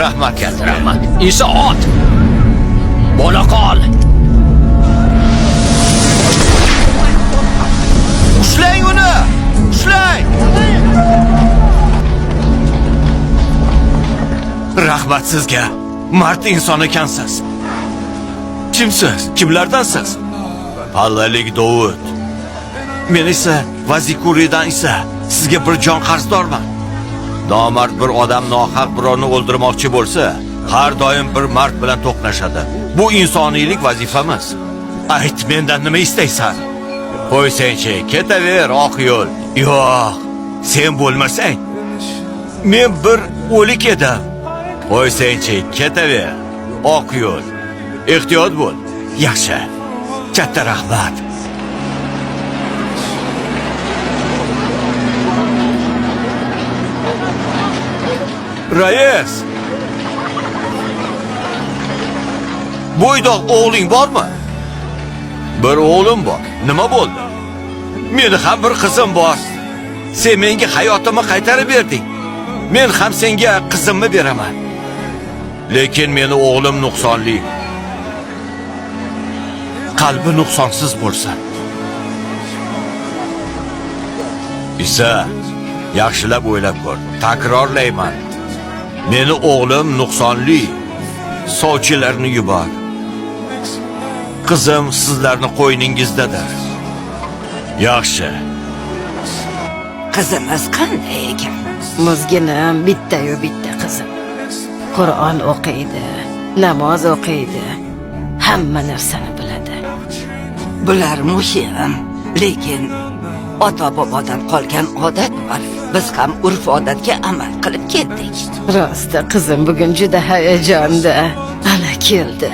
Rahmat katta, rahmat. Isa ot. Bo'la qol. Ushlang uni! Ushlang! Rahmat sizga. Mard inson ekansiz. Kimsiz? Kimlardansiz? Pallalik Dovud. Men esa Vazikuridan esa sizga bir jon qarzdorman. Nomard bir odam nohaq birovni o'ldirmoqchi bo'lsa, har doim bir mard bilan to'qnashadi. Bu insoniylik vazifamiz. Ayt, mendan nima istaysan? Qo'ysangchi, ketaver oq yo'l. Yo'q, sen bo'lmasang, men bir o'lik edim. Qo'ysangchi, ketaver oq yo'l. Ehtiyot bo'l. Yaxshi. Katta rahmat. Rais. Bo'ydoq o'g'ling bormi? Bir o'g'lim bor. Nima bo'ldi? Meni ham bir qizim bor. Sen menga hayotimni qaytarib berding. Men ham senga qizimni beraman. Lekin meni o'g'lim nuqsonli. Qalbi nuqsonsiz bo'lsa. Isa, yaxshilab o'ylab ko'r. Takrorlayman. Meni o'g'lim nuqsonli. Sovchilarni yubor. Qizim sizlarni qo'yningizdadir. Yaxshi. Qizimiz qanday ekan? Muzginam bitta-yu bitta qizim. Qur'on o'qiydi, namoz o'qiydi, hamma narsani biladi. Bular muhim, lekin ota-bobodan qolgan odat bor. Biz ham urf-odatga amal qilib ketdik. Rosti qizim bugun juda hayajonda. Ana keldi.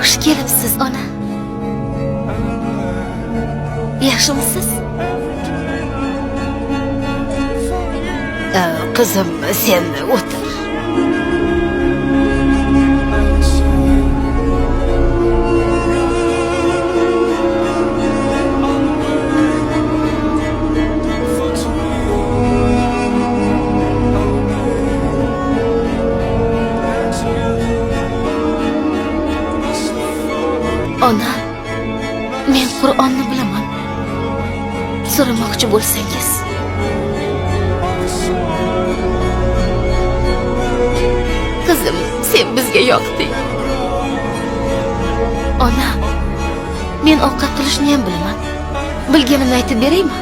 Xush kelibsiz, ona. Yaxshimisiz? Qizim, sen o'tir. Ona, men Qur'onni bilaman. So'ramoqchi bo'lsangiz. Qizim, sen bizga yoqding. Ona, men ovqat qilishni ham bilaman. Bilganimni aytib beraymi?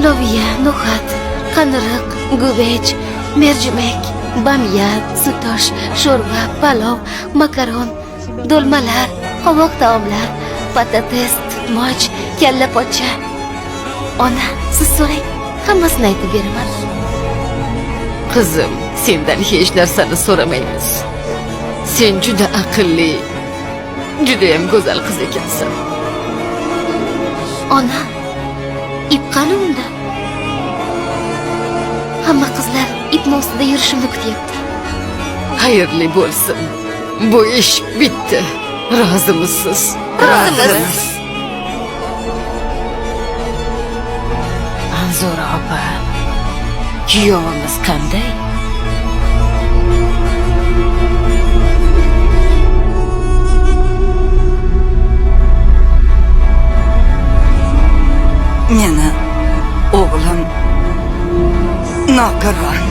Loviya, no'xat, qaniriq, guvech, merjimek, bamya, sutosh, sho'rva, palov, makaron, do'lmalar, qovoq taomlar, patates, tutmoch, kalla pocha. Ona, siz so'rang, hammasini aytib beraman. Qizim, sendan hech narsani so'ramaymiz. Sen juda aqlli, juda ham go'zal qiz ekansan. Ona, ip qani unda? Hamma qizlar ipni ustida yurishimni kutyapti. Xayrli bo'lsin. Bu ish bitdi. Rozimisiz? Rozimiz. Anzura opa, kuyovimiz qanday? Meni o'g'lim nogiron.